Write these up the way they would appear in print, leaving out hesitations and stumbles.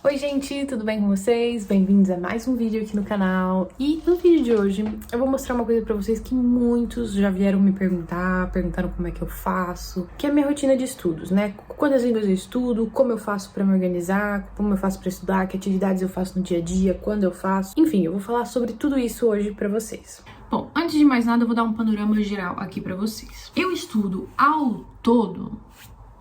Oi gente, tudo bem com vocês? Bem-vindos a mais um vídeo aqui no canal. E no vídeo de hoje eu vou mostrar uma coisa pra vocês que muitos já vieram me perguntaram como é que eu faço, que é a minha rotina de estudos, né? Quantas línguas eu estudo, como eu faço pra me organizar, como eu faço pra estudar, que atividades eu faço no dia a dia, quando eu faço. Enfim, eu vou falar sobre tudo isso hoje pra vocês. Bom, antes de mais nada eu vou dar um panorama geral aqui pra vocês. Eu estudo ao todo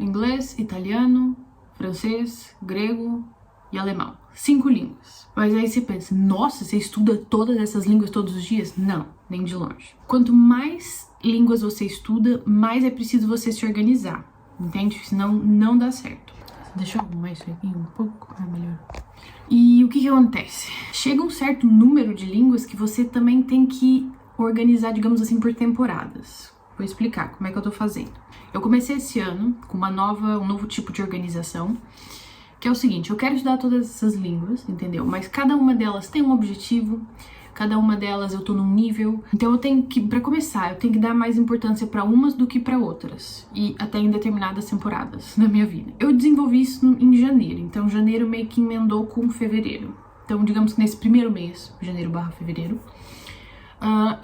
inglês, italiano, francês, grego e alemão. 5 línguas. Mas aí você pensa, nossa, você estuda todas essas línguas todos os dias? Não, nem de longe. Quanto mais línguas você estuda, mais é preciso você se organizar, entende? Senão não dá certo. Deixa eu arrumar isso aqui um pouco, melhor. E o que acontece? Chega um certo número de línguas que você também tem que organizar, digamos assim, por temporadas. Vou explicar como é que eu tô fazendo. Eu comecei esse ano com um novo tipo de organização, que é o seguinte: eu quero estudar todas essas línguas, entendeu? Mas cada uma delas tem um objetivo, cada uma delas eu tô num nível. Então eu tenho que, pra começar, eu tenho que dar mais importância pra umas do que pra outras. E até em determinadas temporadas da minha vida. Eu desenvolvi isso em janeiro, então janeiro meio que emendou com fevereiro. Então digamos que nesse primeiro mês, janeiro/fevereiro,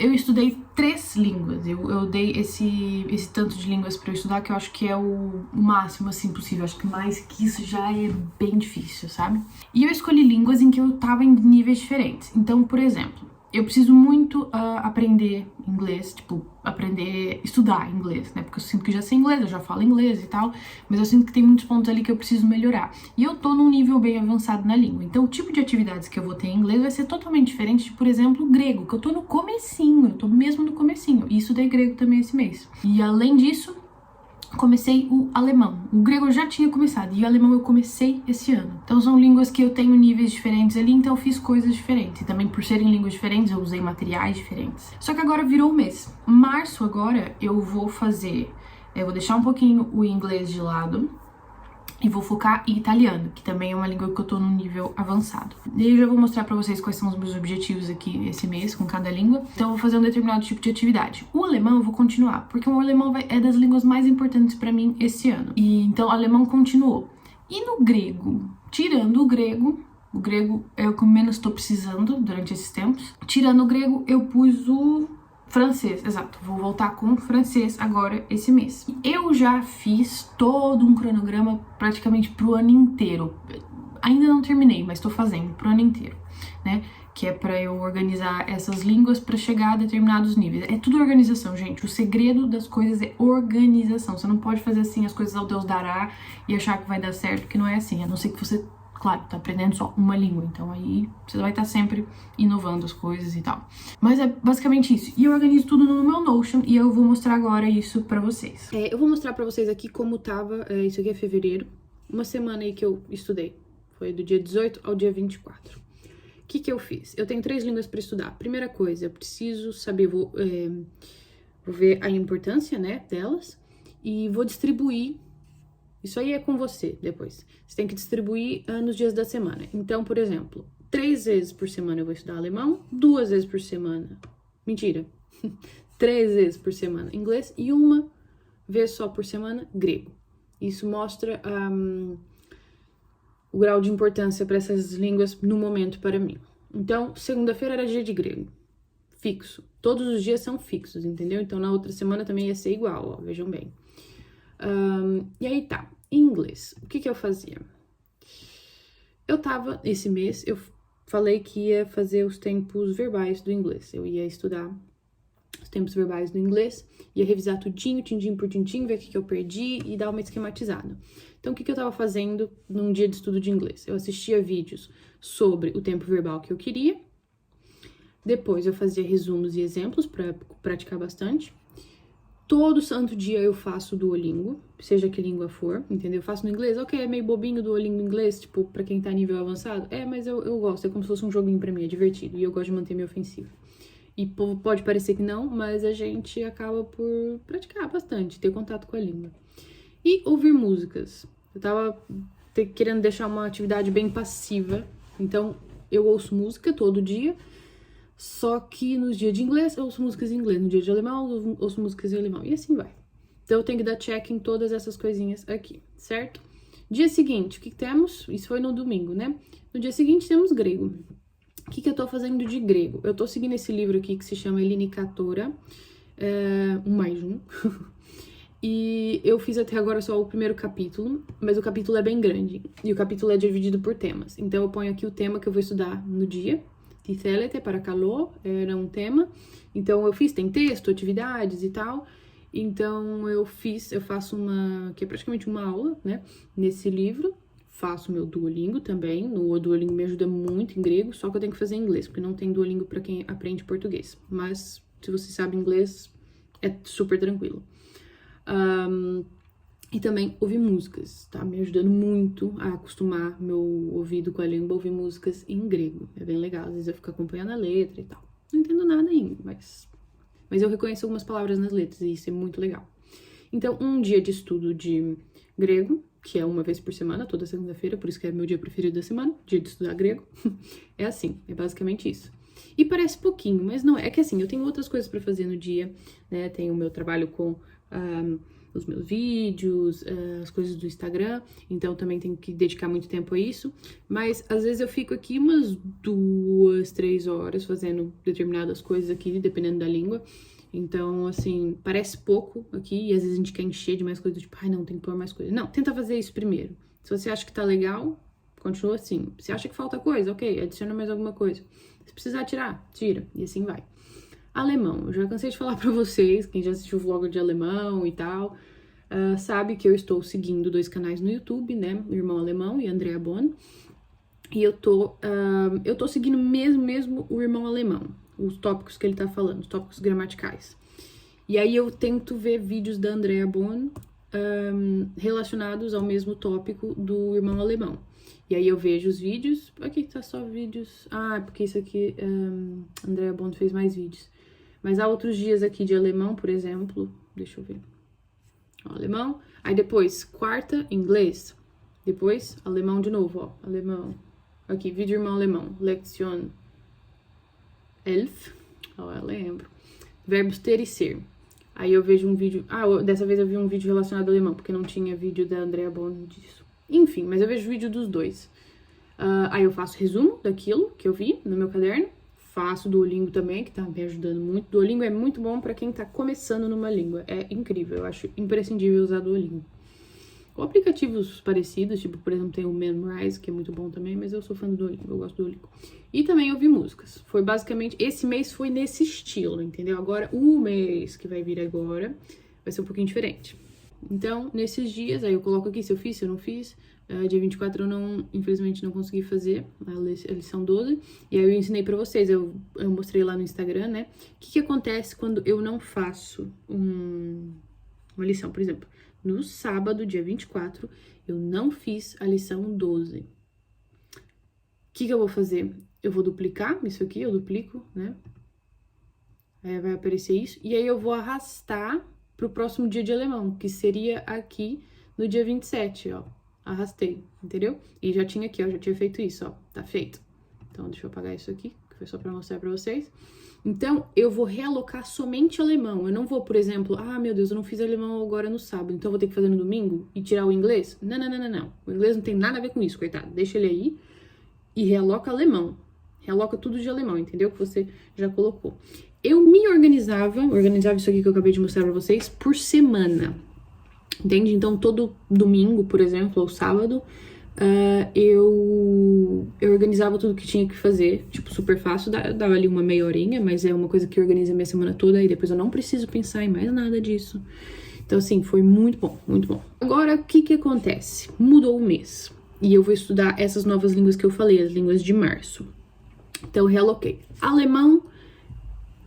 eu estudei 3 línguas. Eu dei esse tanto de línguas pra eu estudar, que eu acho que é o máximo, assim, possível. Acho que mais que isso já é bem difícil, sabe? E eu escolhi línguas em que eu tava em níveis diferentes. Então, por exemplo, eu preciso muito aprender inglês, tipo, estudar inglês, né? Porque eu sinto que já sei inglês, eu já falo inglês e tal, mas eu sinto que tem muitos pontos ali que eu preciso melhorar. E eu tô num nível bem avançado na língua. Então, o tipo de atividades que eu vou ter em inglês vai ser totalmente diferente de, por exemplo, grego, que eu tô no comecinho, eu tô mesmo no comecinho. E estudei grego também esse mês. E além disso, comecei o alemão. O grego eu já tinha começado e o alemão eu comecei esse ano. Então são línguas que eu tenho níveis diferentes ali, então eu fiz coisas diferentes. E também por serem línguas diferentes, eu usei materiais diferentes. Só que agora virou o mês. Março agora eu vou deixar um pouquinho o inglês de lado e vou focar em italiano, que também é uma língua que eu tô num nível avançado. E eu já vou mostrar pra vocês quais são os meus objetivos aqui esse mês com cada língua. Então eu vou fazer um determinado tipo de atividade. O alemão eu vou continuar, porque o alemão é das línguas mais importantes pra mim esse ano. E então o alemão continuou. E no grego, tirando o grego é o que eu menos tô precisando durante esses tempos. Tirando o grego, eu pus o francês, exato. Vou voltar com francês agora esse mês. Eu já fiz todo um cronograma praticamente pro ano inteiro. Ainda não terminei, mas tô fazendo pro ano inteiro, né? Que é pra eu organizar essas línguas pra chegar a determinados níveis. É tudo organização, gente. O segredo das coisas é organização. Você não pode fazer assim as coisas ao Deus dará e achar que vai dar certo, porque não é assim. A não ser que você, claro, tá aprendendo só uma língua, então aí você vai estar sempre inovando as coisas e tal. Mas é basicamente isso. E eu organizo tudo no meu Notion e eu vou mostrar agora isso pra vocês. Eu vou mostrar pra vocês aqui como tava, isso aqui é fevereiro, uma semana aí que eu estudei. Foi do dia 18 ao dia 24. O que eu fiz? Eu tenho 3 línguas pra estudar. Primeira coisa, eu preciso saber, vou ver a importância, né, delas e vou distribuir. Isso aí é com você depois. Você tem que distribuir nos dias da semana. Então, por exemplo, 3 vezes por semana eu vou estudar alemão, 2 vezes por semana. Mentira. 3 vezes por semana inglês e 1 vez só por semana grego. Isso mostra o grau de importância para essas línguas no momento para mim. Então, segunda-feira era dia de grego. Fixo. Todos os dias são fixos, entendeu? Então, na outra semana também ia ser igual, ó, vejam bem. E aí tá, em inglês, o que eu fazia? Eu tava, esse mês, eu falei que ia fazer os tempos verbais do inglês. Eu ia estudar os tempos verbais do inglês, ia revisar tudinho, tintim por tintim, ver o que eu perdi e dar uma esquematizada. Então, o que eu tava fazendo num dia de estudo de inglês? Eu assistia vídeos sobre o tempo verbal que eu queria, depois eu fazia resumos e exemplos para praticar bastante. Todo santo dia eu faço Duolingo, seja que língua for, entendeu? Eu faço no inglês, ok, é meio bobinho Duolingo em inglês, tipo, pra quem tá nível avançado. Mas eu gosto, é como se fosse um joguinho pra mim, é divertido, e eu gosto de manter meu ofensivo. E pode parecer que não, mas a gente acaba por praticar bastante, ter contato com a língua. E ouvir músicas. Eu tava querendo deixar uma atividade bem passiva, então eu ouço música todo dia, só que nos dias de inglês eu ouço músicas em inglês, no dia de alemão eu ouço músicas em alemão, e assim vai. Então eu tenho que dar check em todas essas coisinhas aqui, certo? Dia seguinte, o que temos? Isso foi no domingo, né? No dia seguinte temos grego. O que eu tô fazendo de grego? Eu tô seguindo esse livro aqui que se chama Elinicatora, mais um. E eu fiz até agora só o primeiro capítulo, mas o capítulo é bem grande. E o capítulo é dividido por temas. Então eu ponho aqui o tema que eu vou estudar no dia. Tithelete, para calor, era um tema. Então eu fiz, tem texto, atividades e tal. Então eu faço que é praticamente uma aula, né, nesse livro. Faço meu Duolingo também. No Duolingo me ajuda muito em grego, só que eu tenho que fazer em inglês, porque não tem Duolingo para quem aprende português. Mas se você sabe inglês, é super tranquilo. E também ouvir músicas, tá me ajudando muito a acostumar meu ouvido com a língua, ouvir músicas em grego. É bem legal, às vezes eu fico acompanhando a letra e tal. Não entendo nada ainda, mas eu reconheço algumas palavras nas letras e isso é muito legal. Então, um dia de estudo de grego, que é uma vez por semana, toda segunda-feira, por isso que é meu dia preferido da semana, dia de estudar grego. É assim, é basicamente isso. E parece pouquinho, mas não é. É que assim, eu tenho outras coisas pra fazer no dia, né? Tenho o meu trabalho com os meus vídeos, as coisas do Instagram, então também tenho que dedicar muito tempo a isso. Mas às vezes eu fico aqui umas 2, 3 horas fazendo determinadas coisas aqui, dependendo da língua. Então, assim, parece pouco aqui, e às vezes a gente quer encher de mais coisas, tipo, ai não, tem que pôr mais coisa. Não, tenta fazer isso primeiro. Se você acha que tá legal, continua assim. Se acha que falta coisa, ok, adiciona mais alguma coisa. Se precisar tirar, tira, e assim vai. Alemão, eu já cansei de falar pra vocês, quem já assistiu o vlog de alemão e tal, sabe que eu estou seguindo 2 canais no YouTube, né, o Irmão Alemão e Andrea Bonn, e eu tô seguindo mesmo o Irmão Alemão, os tópicos que ele tá falando, os tópicos gramaticais. E aí eu tento ver vídeos da Andrea Bonn relacionados ao mesmo tópico do Irmão Alemão. E aí eu vejo os vídeos, aqui tá só vídeos, porque isso aqui, Andrea Bonn fez mais vídeos. Mas há outros dias aqui de alemão, por exemplo, deixa eu ver, alemão, aí depois, quarta, inglês, depois, alemão de novo, ó, alemão, aqui, vídeo Irmão Alemão, Lektion 11, ó, eu lembro, verbos ter e ser. Aí eu vejo um vídeo, dessa vez eu vi um vídeo relacionado ao alemão, porque não tinha vídeo da Andrea Bonn disso. Enfim, mas eu vejo vídeo dos dois. Aí eu faço resumo daquilo que eu vi no meu caderno. Faço Duolingo também, que tá me ajudando muito. Duolingo é muito bom pra quem tá começando numa língua. É incrível, eu acho imprescindível usar Duolingo. Ou aplicativos parecidos, tipo, por exemplo, tem o Memrise, que é muito bom também, mas eu sou fã do Duolingo, eu gosto do Duolingo. E também ouvir músicas. Foi basicamente, esse mês foi nesse estilo, entendeu? Agora, o mês que vai vir agora vai ser um pouquinho diferente. Então, nesses dias, aí eu coloco aqui se eu fiz, se eu não fiz. Dia 24 eu infelizmente não consegui fazer a lição 12. E aí eu ensinei pra vocês, eu mostrei lá no Instagram, né? O que acontece quando eu não faço uma lição? Por exemplo, no sábado, dia 24, eu não fiz a lição 12. O que eu vou fazer? Eu vou duplicar isso aqui, eu duplico, né? Aí vai aparecer isso. E aí eu vou arrastar pro próximo dia de alemão, que seria aqui no dia 27, ó. Arrastei, entendeu? E já tinha aqui, ó, já tinha feito isso, ó. Tá feito. Então, deixa eu apagar isso aqui, que foi só pra mostrar pra vocês. Então, eu vou realocar somente alemão. Eu não vou, por exemplo, meu Deus, eu não fiz alemão agora no sábado, então eu vou ter que fazer no domingo e tirar o inglês? Não. O inglês não tem nada a ver com isso, coitado. Deixa ele aí e realoca alemão. Realoca tudo de alemão, entendeu? Que você já colocou. Eu me organizava isso aqui que eu acabei de mostrar pra vocês, por semana. Entende? Então, todo domingo, por exemplo, ou sábado, eu organizava tudo que tinha que fazer, tipo, super fácil, dava ali uma meia horinha, mas é uma coisa que organiza a minha semana toda e depois eu não preciso pensar em mais nada disso. Então, assim, foi muito bom, muito bom. Agora, o que acontece? Mudou o mês e eu vou estudar essas novas línguas que eu falei, as línguas de março. Então, eu realoquei. Alemão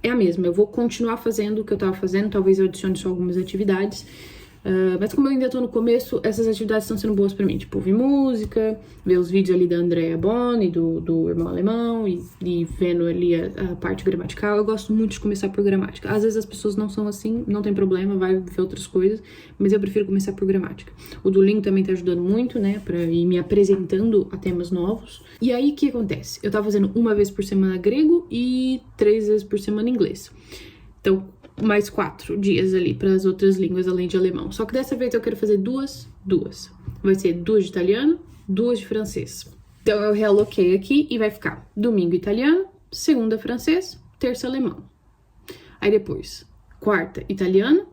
é a mesma, eu vou continuar fazendo o que eu tava fazendo, talvez eu adicione só algumas atividades. Mas como eu ainda tô no começo, essas atividades estão sendo boas pra mim. Tipo, ouvir música, ver os vídeos ali da Andrea Bonn e do Irmão Alemão e vendo ali a parte gramatical. Eu gosto muito de começar por gramática. Às vezes as pessoas não são assim, não tem problema, vai ver outras coisas, mas eu prefiro começar por gramática. O Duolingo também tá ajudando muito, né, pra ir me apresentando a temas novos. E aí, o que acontece? Eu tava fazendo uma vez por semana grego e 3 vezes por semana inglês. Então, mais 4 dias ali para as outras línguas além de alemão. Só que dessa vez eu quero fazer duas. vai ser 2 de italiano, 2 de francês. Então eu realoquei aqui e vai ficar domingo italiano, segunda francês, terça alemão. Aí depois, quarta italiano,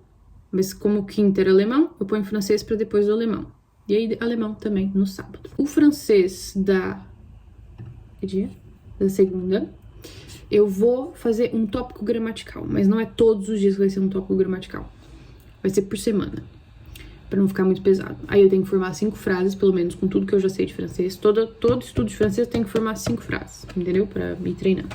mas como quinta era alemão, eu ponho francês para depois do alemão. E aí alemão também no sábado. O francês da segunda, eu vou fazer um tópico gramatical, mas não é todos os dias que vai ser um tópico gramatical. Vai ser por semana, para não ficar muito pesado. Aí eu tenho que formar 5 frases, pelo menos, com tudo que eu já sei de francês. Todo estudo de francês tem que formar 5 frases, entendeu? Para me treinar.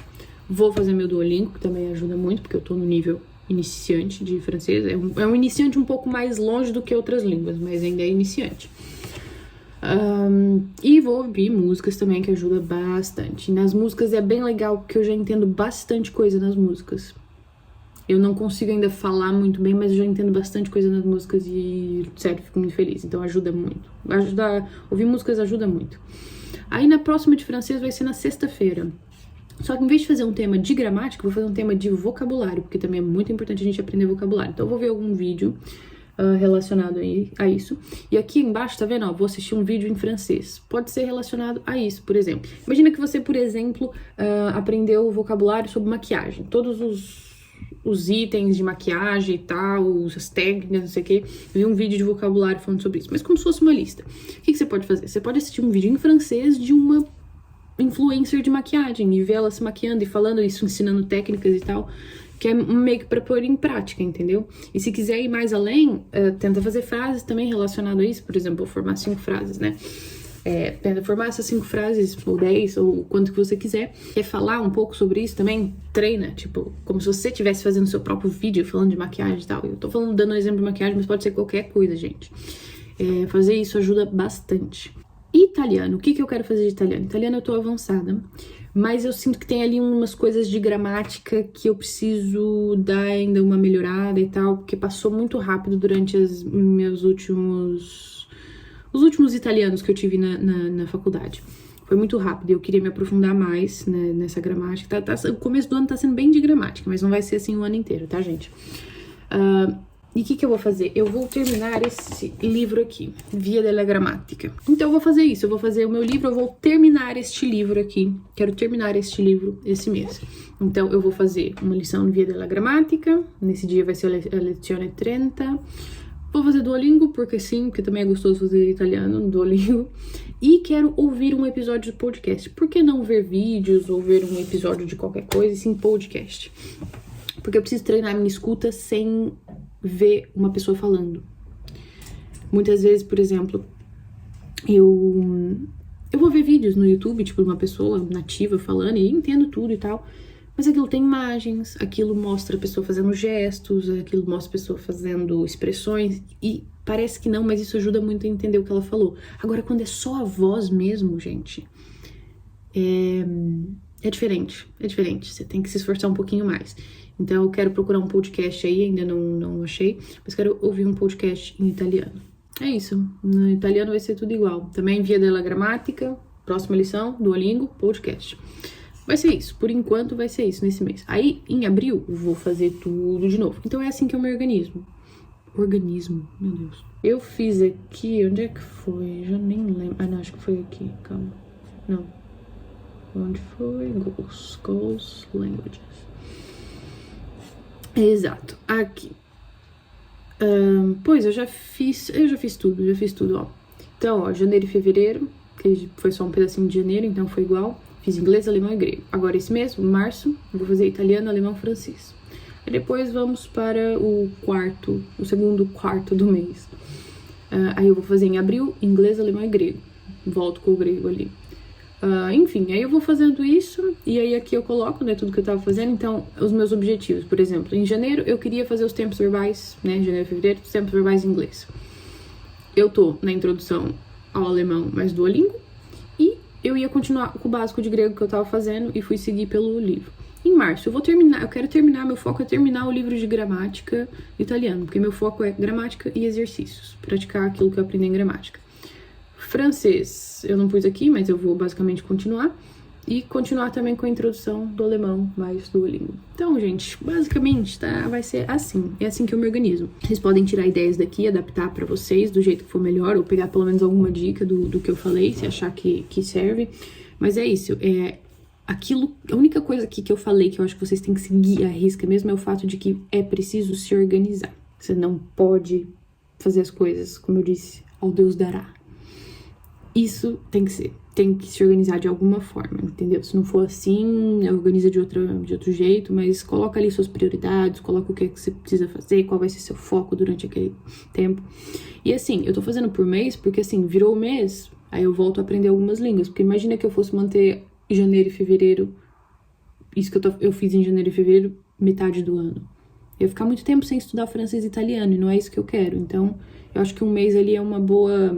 Vou fazer meu Duolingo, que também ajuda muito, porque eu tô no nível iniciante de francês. É um iniciante um pouco mais longe do que outras línguas, mas ainda é iniciante. E vou ouvir músicas também, que ajuda bastante. E nas músicas é bem legal, porque eu já entendo bastante coisa nas músicas. Eu não consigo ainda falar muito bem, mas eu já entendo bastante coisa nas músicas e, sério, fico muito feliz. Então ajuda muito. Ouvir músicas ajuda muito. Aí na próxima de francês vai ser na sexta-feira. Só que em vez de fazer um tema de gramática, eu vou fazer um tema de vocabulário, porque também é muito importante a gente aprender vocabulário. Então eu vou ver algum vídeo relacionado a isso. E aqui embaixo, tá vendo? Ó, vou assistir um vídeo em francês. Pode ser relacionado a isso, por exemplo. Imagina que você, por exemplo, aprendeu o vocabulário sobre maquiagem. Todos os itens de maquiagem e tal, as técnicas, não sei o que. Vi um vídeo de vocabulário falando sobre isso. Mas como se fosse uma lista. O que você pode fazer? Você pode assistir um vídeo em francês de uma influencer de maquiagem e ver ela se maquiando e falando isso, ensinando técnicas e tal, que é meio que pra pôr em prática, entendeu? E se quiser ir mais além, tenta fazer frases também relacionadas a isso. Por exemplo, vou formar 5 frases, né? Tenta formar essas 5 frases, ou 10, ou quanto que você quiser. Quer falar um pouco sobre isso também? Treina, tipo, como se você estivesse fazendo seu próprio vídeo falando de maquiagem e tal. Eu tô dando um exemplo de maquiagem, mas pode ser qualquer coisa, gente. Fazer isso ajuda bastante. Italiano, o que eu quero fazer de italiano? Italiano eu tô avançada, mas eu sinto que tem ali umas coisas de gramática que eu preciso dar ainda uma melhorada e tal, porque passou muito rápido durante os últimos italianos que eu tive na faculdade. Foi muito rápido e eu queria me aprofundar mais, né, nessa gramática. O começo do ano tá sendo bem de gramática, mas não vai ser assim o ano inteiro, tá, gente? E o que eu vou fazer? Eu vou terminar esse livro aqui, Via della Grammatica. Então eu vou fazer isso, eu vou fazer o meu livro, eu vou terminar este livro aqui. Quero terminar este livro esse mês. Então eu vou fazer uma lição de Via della Grammatica, nesse dia vai ser a lezione 30. Vou fazer Duolingo, porque sim, porque também é gostoso fazer italiano no Duolingo. E quero ouvir um episódio de podcast. Por que não ver vídeos ou ver um episódio de qualquer coisa e sim podcast? Porque eu preciso treinar a minha escuta sem ver uma pessoa falando. Muitas vezes, por exemplo, eu vou ver vídeos no YouTube, tipo, de uma pessoa nativa falando e entendo tudo e tal, mas aquilo tem imagens, aquilo mostra a pessoa fazendo gestos, aquilo mostra a pessoa fazendo expressões e parece que não, mas isso ajuda muito a entender o que ela falou. Agora, quando é só a voz mesmo, gente, é diferente, você tem que se esforçar um pouquinho mais. Então eu quero procurar um podcast aí, ainda não achei, mas quero ouvir um podcast em italiano. É isso, no italiano vai ser tudo igual. Também Via della Grammatica, próxima lição, Duolingo, podcast. Vai ser isso, por enquanto vai ser isso nesse mês. Aí, em abril, eu vou fazer tudo de novo. Então é assim que eu me organizo. Meu Deus. Eu fiz aqui, onde é que foi? Já nem lembro. Ah, não, acho que foi aqui, calma. Não. Onde foi? Goals, Languages. Exato, aqui. Pois, eu já fiz tudo, ó. Então, ó, janeiro e fevereiro, que foi só um pedacinho de janeiro, então foi igual. Fiz inglês, alemão e grego. Agora esse mês, março, eu vou fazer italiano, alemão, francês. E depois vamos para o segundo quarto do mês. Aí eu vou fazer em abril, inglês, alemão e grego. Volto com o grego ali. Enfim, aí eu vou fazendo isso e aí aqui eu coloco, né, tudo que eu tava fazendo. Então, os meus objetivos, por exemplo, em janeiro eu queria fazer os tempos verbais, né, janeiro e fevereiro, os tempos verbais em inglês. Eu tô na introdução ao alemão mais Duolingo e eu ia continuar com o básico de grego que eu tava fazendo e fui seguir pelo livro. Em março eu quero terminar, meu foco é terminar o livro de gramática italiano, porque meu foco é gramática e exercícios, praticar aquilo que eu aprendi em gramática. Francês, eu não pus aqui, mas eu vou basicamente continuar. E continuar também com a introdução do alemão mais Duolingo. Então, gente, basicamente, tá, vai ser assim. É assim que eu me organizo. Vocês podem tirar ideias daqui, adaptar pra vocês do jeito que for melhor, ou pegar pelo menos alguma dica do que eu falei, se achar que serve. Mas é isso, a única coisa aqui que eu falei que eu acho que vocês têm que seguir à risca mesmo é o fato de que é preciso se organizar. Você não pode fazer as coisas, como eu disse, ao Deus dará. Isso tem que se organizar de alguma forma, entendeu? Se não for assim, organiza de outro jeito, mas coloca ali suas prioridades, coloca o que é que você precisa fazer, qual vai ser seu foco durante aquele tempo. E assim, eu tô fazendo por mês porque assim, virou o mês, aí eu volto a aprender algumas línguas, porque imagina que eu fosse manter janeiro e fevereiro, isso que eu fiz em janeiro e fevereiro, metade do ano. Eu ia ficar muito tempo sem estudar francês e italiano, e não é isso que eu quero. Então, eu acho que um mês ali é uma boa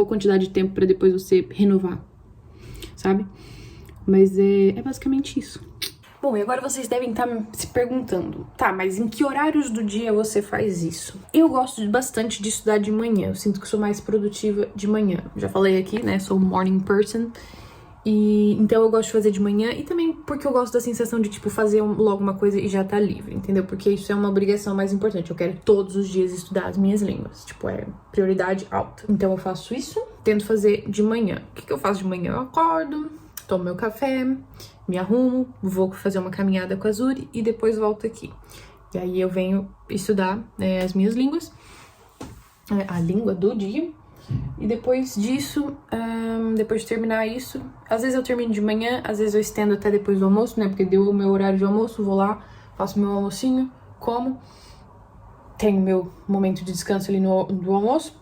quantidade de tempo pra depois você renovar, sabe? Mas é basicamente isso. Bom, e agora vocês devem estar se perguntando, tá, mas em que horários do dia você faz isso? Eu gosto bastante de estudar de manhã, eu sinto que sou mais produtiva de manhã. Já falei aqui, né, sou morning person, e então eu gosto de fazer de manhã, e também porque eu gosto da sensação de, tipo, fazer logo uma coisa e já tá livre, entendeu? Porque isso é uma obrigação mais importante, eu quero todos os dias estudar as minhas línguas, tipo, é prioridade alta. Então eu faço isso, tento fazer de manhã. O que eu faço de manhã? Eu acordo, tomo meu café, me arrumo, vou fazer uma caminhada com a Zuri e depois volto aqui. E aí eu venho estudar as minhas línguas, a língua do dia. E depois disso, depois de terminar isso, às vezes eu termino de manhã, às vezes eu estendo até depois do almoço, né? Porque deu o meu horário de almoço, vou lá, faço meu almocinho, como. Tenho meu momento de descanso ali do almoço,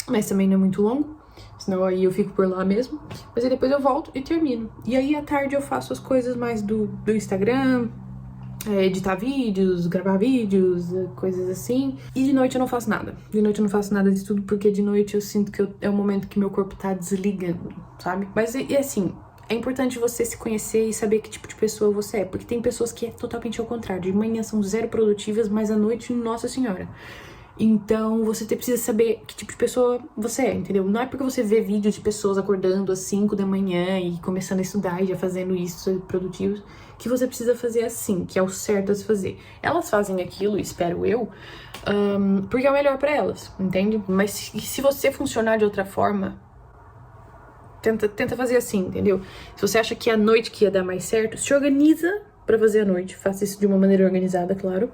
mas também não é muito longo, senão aí eu fico por lá mesmo. Mas aí depois eu volto e termino. E aí à tarde eu faço as coisas mais do Instagram, editar vídeos, gravar vídeos, coisas assim. E de noite eu não faço nada. De noite eu não faço nada disso tudo, porque de noite eu sinto que é o momento que meu corpo tá desligando, sabe? Mas e assim, é importante você se conhecer e saber que tipo de pessoa você é. Porque tem pessoas que é totalmente ao contrário. De manhã são zero produtivas, mas à noite, nossa senhora. Então, você precisa saber que tipo de pessoa você é, entendeu? Não é porque você vê vídeos de pessoas acordando às 5 da manhã e começando a estudar e já fazendo isso, produtivos, que você precisa fazer assim, que é o certo a se fazer. Elas fazem aquilo, espero eu, porque é o melhor pra elas, entende? Mas se você funcionar de outra forma, tenta fazer assim, entendeu? Se você acha que é a noite que ia dar mais certo, se organiza pra fazer a noite. Faça isso de uma maneira organizada, claro.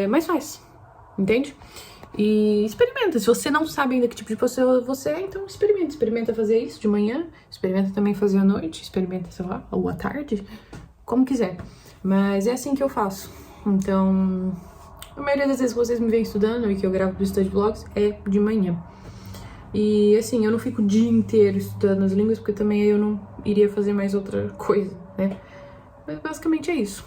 Mas faz. Entende? E experimenta. Se você não sabe ainda que tipo de pessoa você é, então experimenta. Experimenta fazer isso de manhã, experimenta também fazer à noite, experimenta, sei lá, ou à tarde, como quiser. Mas é assim que eu faço. Então, a maioria das vezes que vocês me veem estudando e que eu gravo do Study Vlogs é de manhã. E assim, eu não fico o dia inteiro estudando as línguas, porque também eu não iria fazer mais outra coisa, né? Mas basicamente é isso.